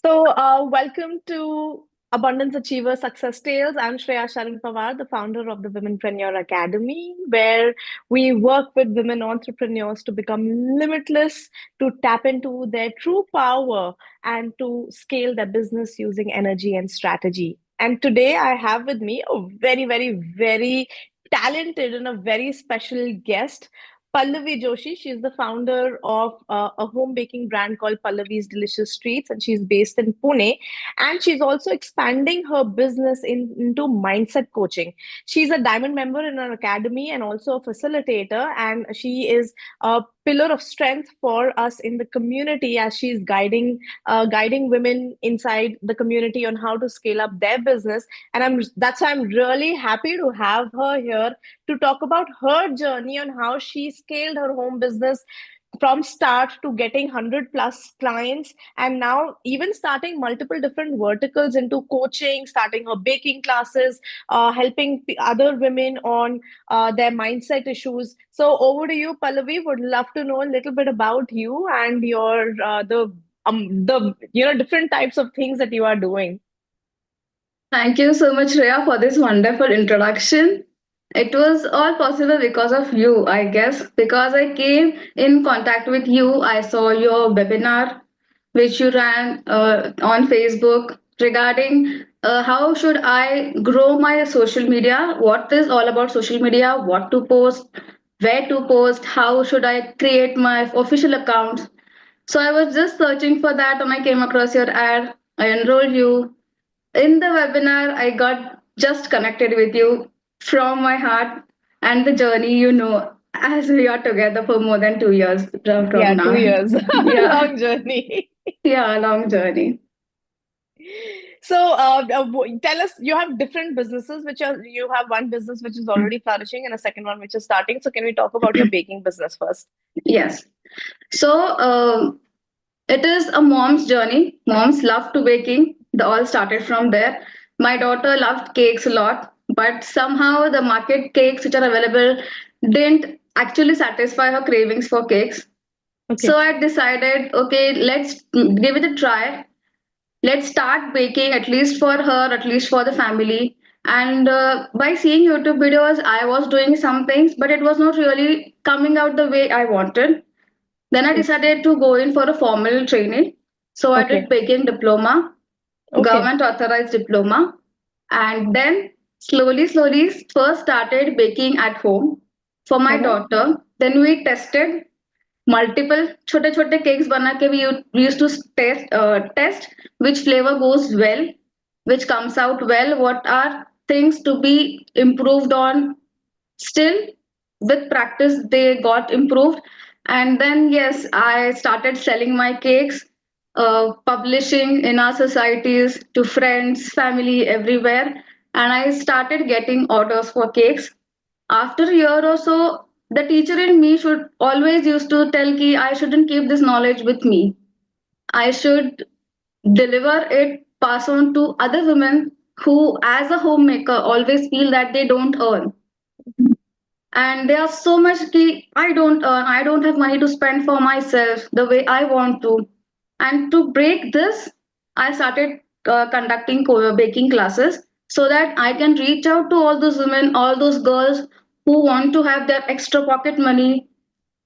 Welcome to Abundance Achiever Success Tales. I'm Shreya Sharan, the founder of the Womenpreneur Academy, where we work with women entrepreneurs to become limitless, to tap into their true power, and to scale their business using energy and strategy. And today I have with me a very talented and a very special guest. Pallavi Joshi. She's the founder of a home baking brand called Pallavi's Delicious Treats, and she's based in Pune. And she's also expanding her business into mindset coaching. She's a diamond member in our academy and also a facilitator, and she is a pillar of strength for us in the community as she's guiding women inside the community on how to scale up their business. And that's why I'm really happy to have her here to talk about her journey on how she scaled her home business from start to getting 100 plus clients, and now even starting multiple different verticals into coaching, starting her baking classes, helping other women on their mindset issues. So over to you, Pallavi. Would love to know a little bit about you and your the different types of things that you are doing. Thank you so much, Rhea, for this wonderful introduction. It was all possible because of you, I guess. Because I came in contact with you, I saw your webinar, which you ran on Facebook regarding how should I grow my social media, what is all about social media, what to post, where to post, how should I create my official account. So I was just searching for that and I came across your ad. I enrolled you in the webinar. I got just connected with you from my heart and the journey, as we are together for more than 2 years from Yeah, now. 2 years, Yeah, long journey. yeah, long journey. Tell us, you have different businesses, you have one business which is already flourishing and a second one which is starting. So, can we talk about your baking business first? Yes. So it is a mom's journey. Moms love to baking. They all started from there. My daughter loved cakes a lot, but somehow the market cakes which are available didn't actually satisfy her cravings for cakes. So Okay. I decided, okay, let's give it a try. Let's start baking, at least for her, at least for the family. And by seeing YouTube videos, I was doing some things, but it was not really coming out the way I wanted. Then I Okay. decided to go in for a formal training. So I did Okay. baking diploma, Okay. government authorized diploma, and then slowly, first started baking at home for my Uh-huh. daughter. Then we tested multiple छोटे छोटे cakes बना के we used to test which flavor goes well, which comes out well, what are things to be improved on. Still, with practice they got improved. And then yes, I started selling my cakes, publishing in our societies to friends, family, everywhere. And I started getting orders for cakes. After a year or so, the teacher in me should always used to tell ki I shouldn't keep this knowledge with me. I should deliver it, pass on to other women who, as a homemaker, always feel that they don't earn. And they are so much ki I don't earn, I don't have money to spend for myself the way I want to. And to break this, I started conducting baking classes so that I can reach out to all those women, all those girls who want to have their extra pocket money,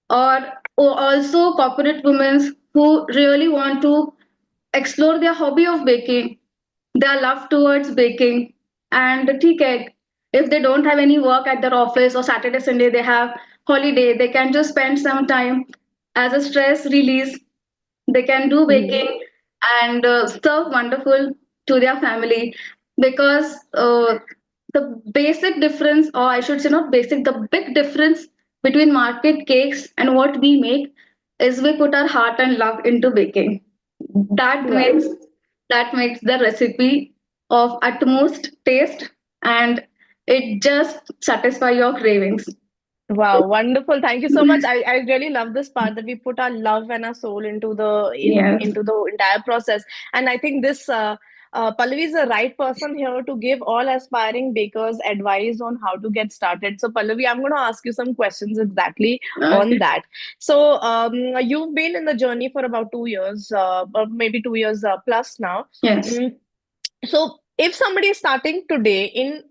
or also corporate women who really want to explore their hobby of baking, their love towards baking. And ठीक है, if they don't have any work at their office or Saturday, Sunday, they have holiday, they can just spend some time as a stress release. They can do Mhm. baking and serve wonderful to their family because the basic difference, or I should say not basic, the big difference between market cakes and what we make is we put our heart and love into baking. That Right. makes that makes the recipe of utmost taste, and it just satisfy your cravings. Wow, wonderful. Thank you so much. I really love this part that we put our love and our soul into the Yes. into the entire process. And I think this Pallavi is the right person here to give all aspiring bakers advice on how to get started. So, Pallavi, I'm going to ask you some questions exactly on Okay. that. So, you've been in the journey for about 2 years, or maybe 2 years plus now. Yes. Mm, so, if somebody is starting today in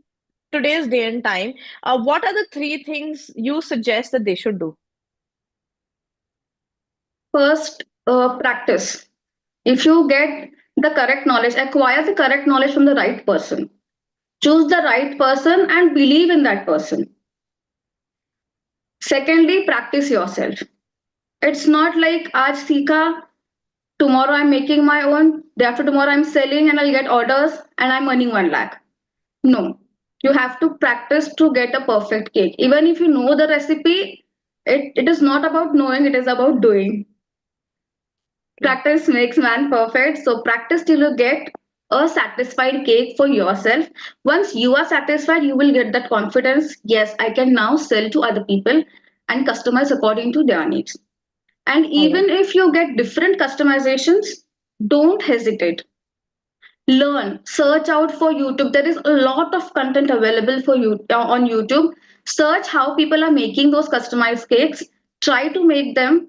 today's day and time, what are the three things you suggest that they should do? First, practice. If you get the correct knowledge, acquire the correct knowledge from the right person. Choose the right person and believe in that person. Secondly, practice yourself. It's not like aaj seekha, tomorrow I'm making my own, day after tomorrow I'm selling and I'll get orders and I'm earning 1 lakh. No, you have to practice to get a perfect cake. Even if you know the recipe, it is not about knowing, it is about doing. True. Practice makes man perfect. So practice till you get a satisfied cake for yourself. Once you are satisfied, you will get that confidence. Yes, I can now sell to other people and customize according to their needs. And All right. even if you get different customizations, don't hesitate. Learn, search out for YouTube. There is a lot of content available for you on YouTube. Search how people are making those customized cakes. Try to make them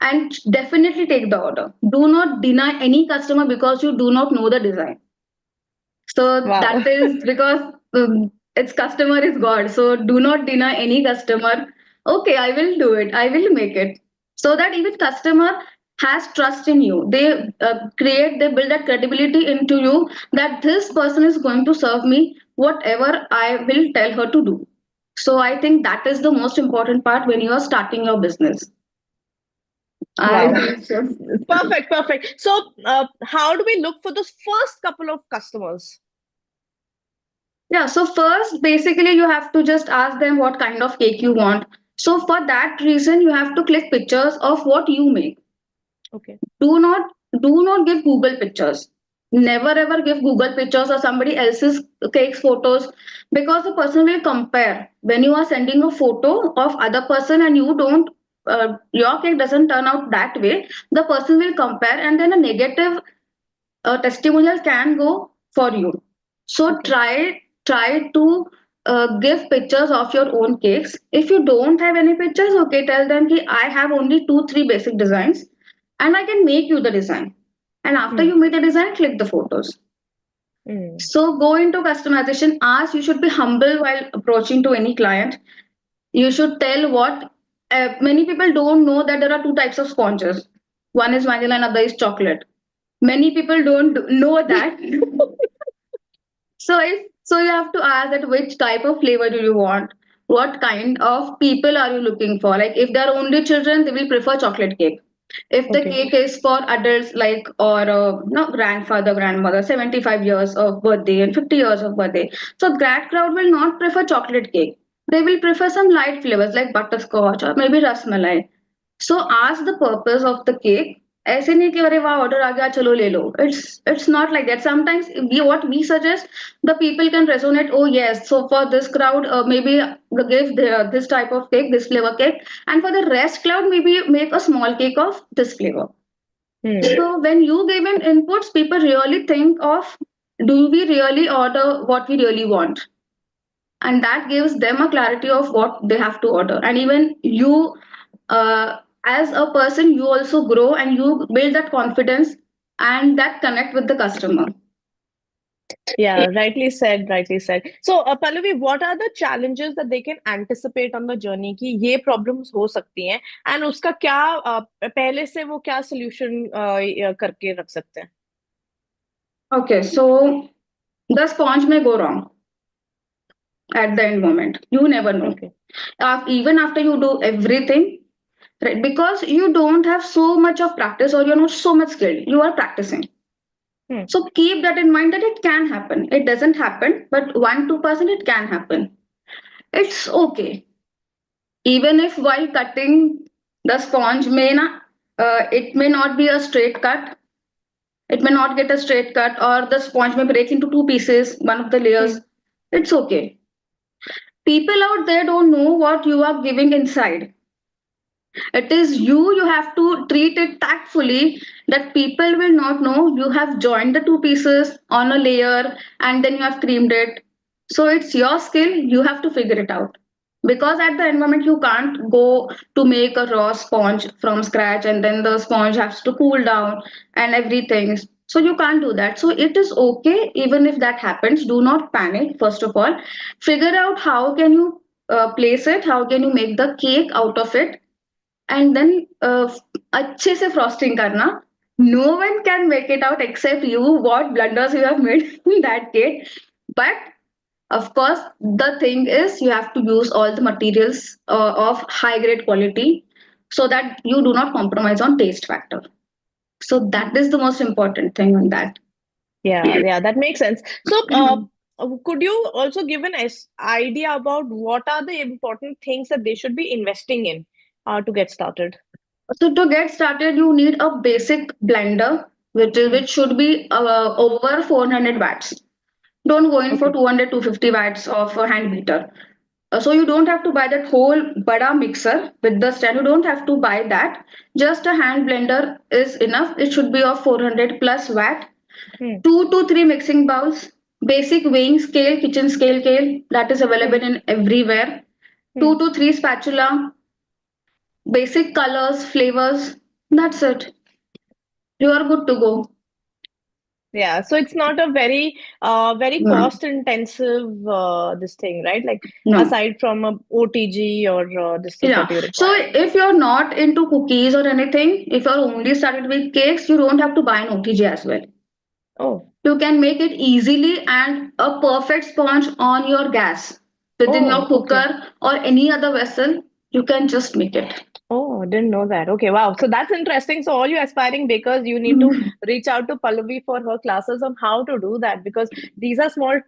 and definitely take the order. Do not deny any customer because you do not know the design. So Wow. that is because its customer is God. So do not deny any customer. Okay, I will do it. I will make it. So that even customer has trust in you. They build that credibility into you that this person is going to serve me whatever I will tell her to do. So I think that is the most important part when you are starting your business. I Wow. think so. Perfect, perfect. So, how do we look for those first couple of customers? Yeah, so first, basically, you have to just ask them what kind of cake you want. So, for that reason, you have to click pictures of what you make. Okay. Do not do not give Google pictures. Never ever give Google pictures or somebody else's cakes photos because the person will compare. When you are sending a photo of other person and you don't, your cake doesn't turn out that way, the person will compare and then a negative testimonial can go for you. So Okay. try to give pictures of your own cakes. If you don't have any pictures, okay, tell them ki I have only 2 3 basic designs and I can make you the design. And after Hmm. you make the design, click the photos. Hmm. So go into customization. Ask, you should be humble while approaching to any client. You should tell what many people don't know that there are two types of sponges. One is vanilla and other is chocolate. Many people don't know that. So you have to ask that which type of flavor do you want? What kind of people are you looking for? Like if they're only children, they will prefer chocolate cake. If the Okay. cake is for adults, like or no grandfather, grandmother, 75 years of birthday and 50 years of birthday, so that crowd will not prefer chocolate cake. They will prefer some light flavors like butterscotch or maybe rasmalai. So ask the purpose of the cake. ऐसे नहीं कि अरे वाह order आ गया चलो ले लो. It's not like that. Sometimes what we suggest, the people can resonate. Oh yes, so for this crowd, maybe give this type of cake, this flavor cake, and for the rest crowd, maybe make a small cake of this flavor. Hmm. So when you give in inputs, people really think of, do we really order what we really want? And that gives them a clarity of what they have to order. And even you, as a person, you also grow and you build that confidence and that connect with the customer. Yeah, rightly said, rightly said. So, Pallavi, what are the challenges that they can anticipate on the journey कि ये problems हो सकती हैं and उसका क्या पहले से वो क्या solution करके रख सकते हैं? Okay, so the sponge may go wrong at the end moment. You never know. Okay. Even after you do everything, right? Because you don't have so much of practice or you're not so much skilled. You are practicing. Hmm. So keep that in mind that it can happen. It doesn't happen, but 1 2% it can happen. It's okay. Even if while cutting the sponge it may not be a straight cut. It may not get a straight cut, or the sponge may break into two pieces, one of the layers. Hmm. It's okay. People out there don't know what you are giving inside. It is you have to treat it tactfully that people will not know you have joined the two pieces on a layer and then you have creamed it. So it's your skill, you have to figure it out. Because at the environment, you can't go to make a raw sponge from scratch and then the sponge has to cool down and everything. So you can't do that. So it is okay even if that happens. Do not panic, first of all. Figure out how can you place it, how can you make the cake out of it, and then अच्छे से frosting करना. No one can make it out except you, what blunders you have made in that cake. But of course, the thing is you have to use all the materials of high grade quality so that you do not compromise on taste factor. So that is the most important thing on that. Yeah, yeah, that makes sense. So, could you also give an idea about what are the important things that they should be investing in to get started? So to get started, you need a basic blender, Hmm. which should be over 400 watts. Don't go in for Okay. 200 250 watts of a hand beater. So you don't have to buy that whole bada mixer with the stand. You don't have to buy that. Just a hand blender is enough. It should be of 400 plus watt. Hmm. 2 to 3 mixing bowls. Basic weighing scale, kitchen scale that is Hmm. available in everywhere. Hmm. 2 to 3 spatula. Basic colors, flavors. That's it. You are good to go. Yeah, so it's not a very No, cost intensive this thing, right? Like no. aside from a OTG or this thing Yeah. that you So require. if you're not into cookies or anything, if you're only started with cakes, you don't have to buy an OTG as well. Oh, You can make it easily and a perfect sponge on your gas within your oh, okay. cooker or any other vessel. You can just make it. Oh, I didn't know that. Okay, wow. So that's interesting. So all you aspiring bakers, you need to reach out to Pallavi for her classes on how to do that because these are small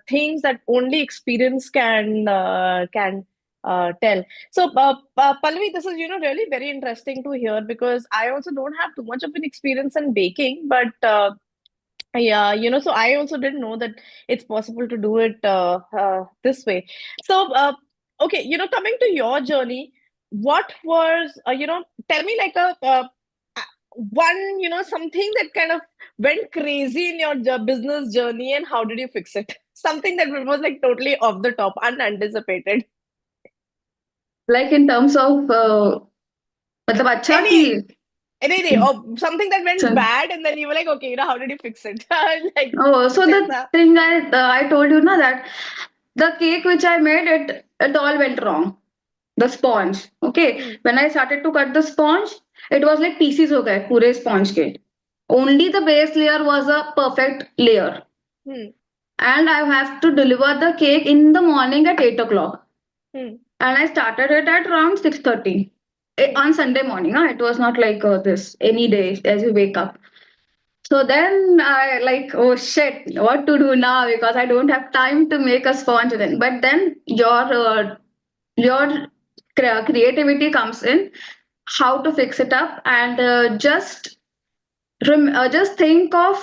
things that only experience can tell. So Pallavi, this is really very interesting to hear because I also don't have too much of an experience in baking, but yeah, so I also didn't know that it's possible to do it this way. So, okay, coming to your journey, what was, tell me like one, something that kind of went crazy in your business journey and how did you fix it? Something that was like totally off the top, unanticipated. Like in terms of मतलब अच्छा कि Any, or something that went bad and then you were like, okay, how did you fix it? Like, oh, so कुछ the ऐसा? thing I told you na that the cake which I made, it all went wrong. The sponge. Okay. Hmm, When I started to cut the sponge, it was like pieces हो गए पूरे sponge के. Only the base layer was a perfect layer. hmm, And I have to deliver the cake in the morning at 8 o'clock. hmm, And I started it at around 6:30 hmm. on Sunday morning. Huh? It was not like this any day as you wake up. So then I like, oh shit, what to do now? Because I don't have time to make a sponge then. But then your creativity comes in, how to fix it up, and just think of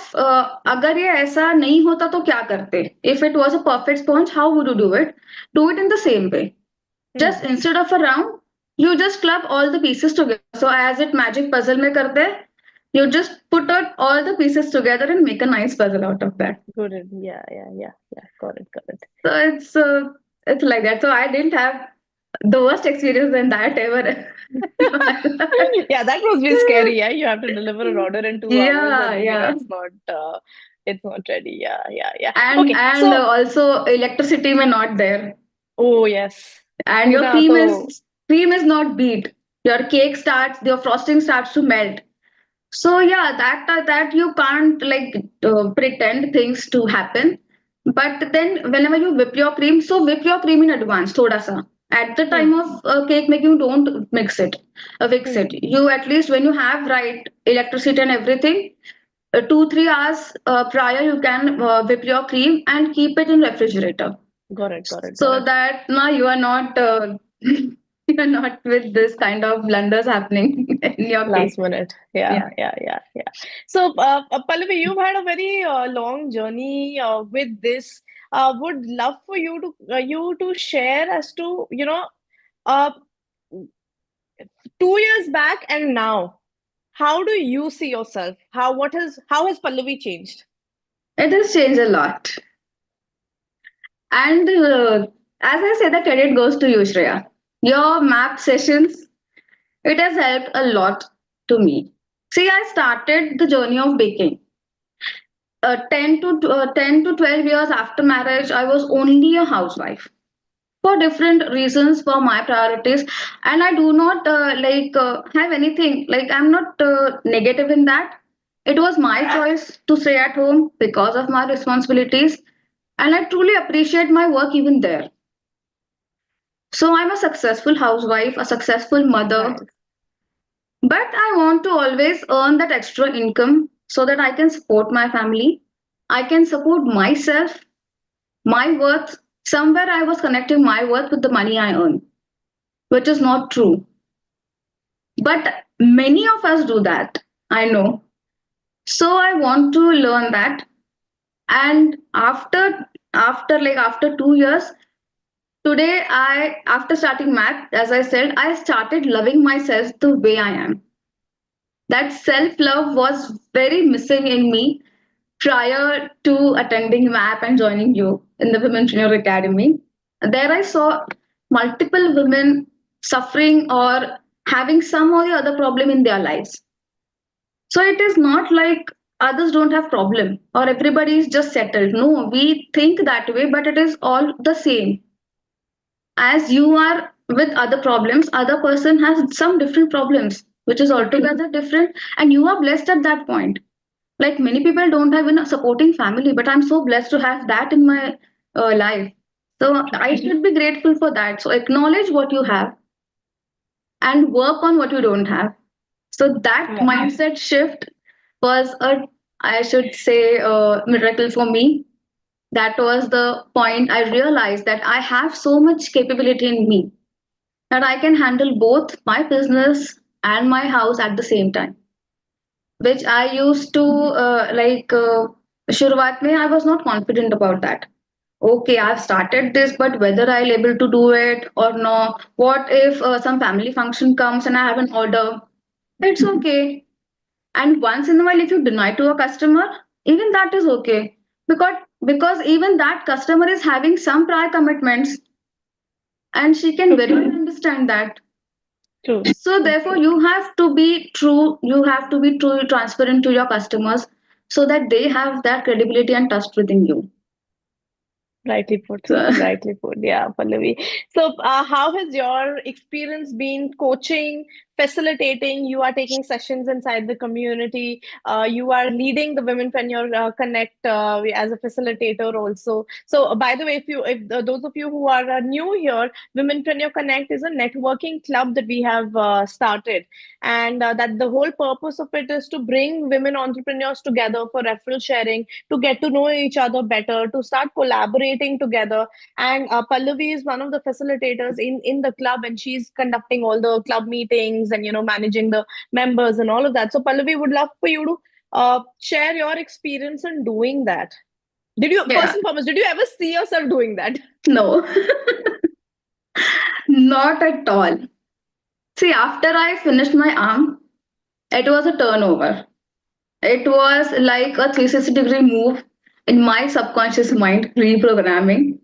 अगर ये ऐसा नहीं होता तो क्या करते? If it was a perfect sponge, how would you do it? Do it in the same way. Hmm. Just instead of a round, you just club all the pieces together. So as it magic puzzle में करते हैं, you just put out all the pieces together and make a nice puzzle out of that. Good. Yeah, yeah, yeah, yeah. Got it, got it. So it's like that. So I didn't have the worst experience than that ever. Yeah, that must be scary. Yeah, you have to deliver an order in 2 hours, Yeah, and then yeah. it's not ready. Yeah, yeah, yeah. And Okay, and so also electricity may not there. oh yes, And your Puna. So cream is not beat. Your frosting starts to melt. So yeah, that you can't like pretend things to happen. But then whenever you whip your cream, so whip your cream in advance, thoda sa. At the hmm, time of cake making, don't fix hmm, it. You at least when you have right electricity and everything, 2 3 hours prior you can whip your cream and keep it in refrigerator got it, got it, got so it. that now you are not you are not with this kind of blunders happening in your Last cake. minute. Yeah, Yeah. yeah, yeah, yeah. So, Pallavi, you've had a very long journey with this. Would love for you to share as to uh 2 years back and now, how do you see yourself? How has Pallavi changed? It has changed a lot. And as I say, the credit goes to you, Shreya. Your map sessions, it has helped a lot to me. See, I started the journey of baking. 10 to 12 years after marriage, I was only a housewife for different reasons for my priorities. And I do not have anything, like, I'm not negative in that. It was my choice to stay at home because of my responsibilities. And I truly appreciate my work even there. So I'm a successful housewife, a successful mother, Nice. but I want to always earn that extra income so that I can support my family. I can support myself, my worth. Somewhere I was connecting my worth with the money I earn, which is not true. But many of us do that, I know. So I want to learn that. And after 2 years, today I after starting math, as I said, I started loving myself the way I am. That self love was very missing in me prior to attending MAP and joining you in the Women Trainer Academy. There I saw multiple women suffering or having some or the other problem in their lives. So it is not like others don't have problem or everybody is just settled. No, we think that way, but it is all the same. As you are with other problems, other person has some different problems, which is altogether different, and you are blessed at that point. Like many people don't have a supporting family, but I'm so blessed to have that in my life. So I should be grateful for that. So acknowledge what you have and work on what you don't have. So that Right. mindset shift was a, I should say, a miracle for me. That was the point I realized that I have so much capability in me that I can handle both my business and my house at the same time, which I used to शुरुआत में I was not confident about that. Okay, I've started this, but whether I'll able to do it or no, what if some family function comes and I have an order? It's okay. And once in a while, if you deny to a customer, even that is okay. Because even that customer is having some prior commitments and she can very well understand that. True. So therefore, you have to be true. You have to be true, transparent to your customers, so that they have that credibility and trust within you. Rightly put. So, Rightly put. Yeah, Pallavi. So, how has your experience been coaching, facilitating? You are taking sessions inside the community. You are leading the Womenpreneur Connect as a facilitator also. So, by the way, if those of you who are new here, Womenpreneur Connect is a networking club that we have started, and that the whole purpose of it is to bring women entrepreneurs together for referral sharing, to get to know each other better, to start collaborating together. And Pallavi is one of the facilitators in the club, and she's conducting all the club meetings and managing the members and all of that. So Pallavi, would love for you to share your experience in doing that. Did you, first yeah, and foremost, did you ever see yourself doing that? no, not at all. See, after I finished my arm, it was a turnover. It was like a 360-degree move in my subconscious mind, reprogramming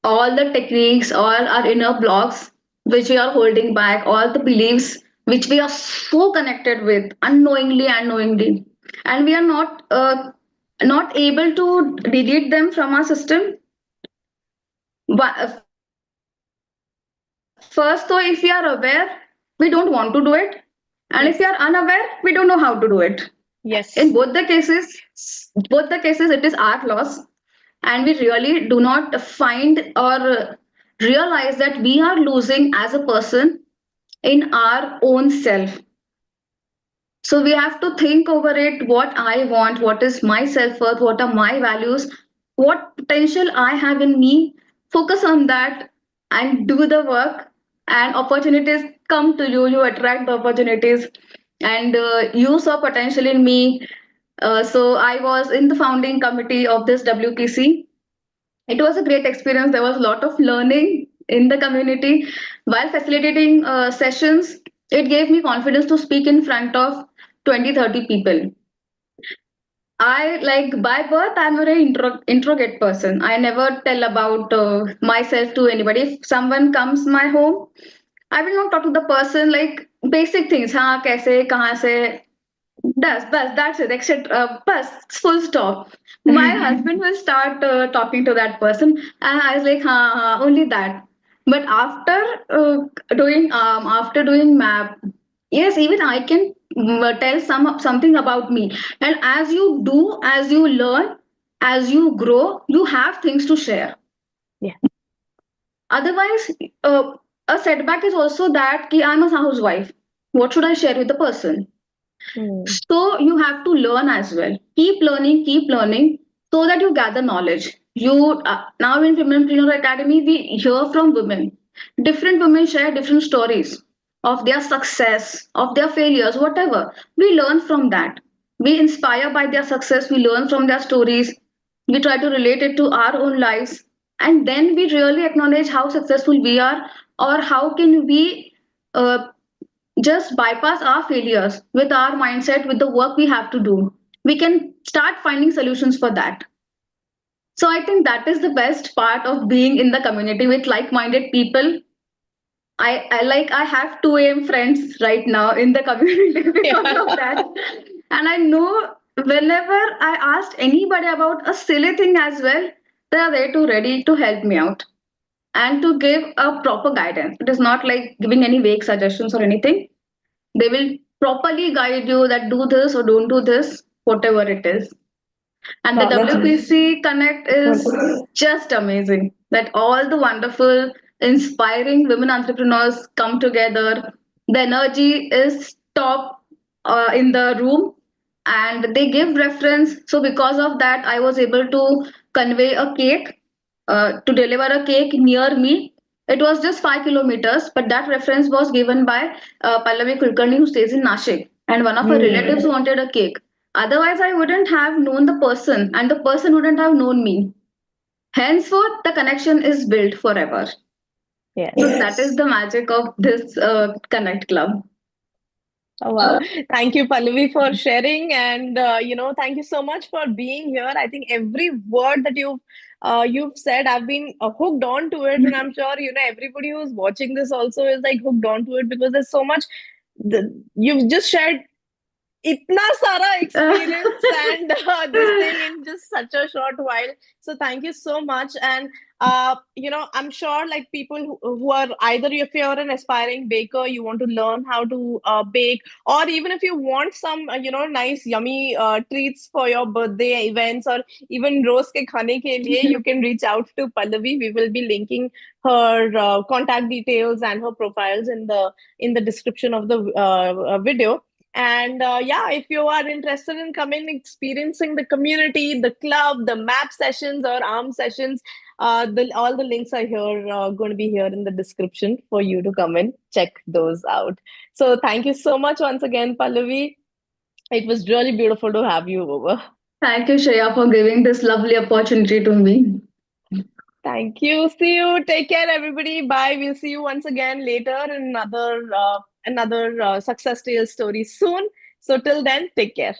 all the techniques, all our inner blocks which we are holding back, all the beliefs which we are so connected with unknowingly and knowingly, and we are not able to delete them from our system. But first, though, if we are aware, we don't want to do it, and if we are unaware, Yes. we don't know how to do it. In Yes. both the cases, it is our loss, and we really do not find or realize that we are losing as a person in our own self. So we have to think over it, what I want, what is my self-worth, what are my values, what potential I have in me, focus on that and do the work, and opportunities come to you, you attract the opportunities. And you saw potential in me. So I was in the founding committee of this WPC. It was a great experience. There was a lot of learning, in the community. While facilitating sessions, it gave me confidence to speak in front of 20, 30 people. I like by birth, I'm a very introvert person. I never tell about myself to anybody. If someone comes my home, I will not talk to the person like basic things. हाँ कैसे कहाँ से that's it, etc. Bus, full stop. My husband will start talking to that person, and I was like, only that. But after doing map, yes, even I can tell something about me. And as you do, as you learn, as you grow, you have things to share. Yeah. Otherwise, a setback is also that ki I'm a housewife. What should I share with the person? Hmm. So you have to learn as well. Keep learning so that you gather knowledge. You now in Women Entrepreneur Academy, we hear from women. Different women share different stories of their success, of their failures, whatever. We learn from that. We inspire by their success. We learn from their stories. We try to relate it to our own lives, and then we really acknowledge how successful we are, or how can we uh, just bypass our failures with our mindset, with the work we have to do. We can start finding solutions for that. So I think that is the best part of being in the community with like-minded people. I have 2 a.m. friends right now in the community because of Yeah. that. And I know whenever I asked anybody about a silly thing as well, they are there to ready to help me out and to give a proper guidance. It is not like giving any vague suggestions or anything. They will properly guide you that do this or don't do this, whatever it is. And the Wow, that's WPC Connect is wonderful. just amazing. That all the wonderful, inspiring women entrepreneurs come together. The energy is top in the room, and they give reference. So because of that, I was able to convey a cake, to deliver a cake near me. It was just 5 kilometers, but that reference was given by Pallavi Kulkarni, who stays in Nashik, and one of her relatives Hmm. wanted a cake. Otherwise, I wouldn't have known the person, and the person wouldn't have known me. Henceforth, the connection is built forever. So Yes. that is the magic of this Connect Club. Oh, wow. Thank you, Pallavi, for sharing. And, thank you so much for being here. I think every word that you've said, I've been hooked on to it. And I'm sure, everybody who's watching this also is like hooked on to it because there's so much you've just shared itna sara experience and this thing in just such a short while. So thank you so much. And I'm sure like people who are either if you're an aspiring baker, you want to learn how to bake, or even if you want some nice yummy treats for your birthday events, or even roast ke khane ke liye, you can reach out to Pallavi. We will be linking her contact details and her profiles in the description of the video. And yeah, if you are interested in coming, experiencing the community, the club, the map sessions or arm sessions, all the links are here, going to be here in the description for you to come and check those out. So thank you so much once again, Pallavi. It was really beautiful to have you over. Thank you, Shreya, for giving this lovely opportunity to me. Thank you. See you. Take care, everybody. Bye. We'll see you once again later in another success tale story soon. So till then, take care.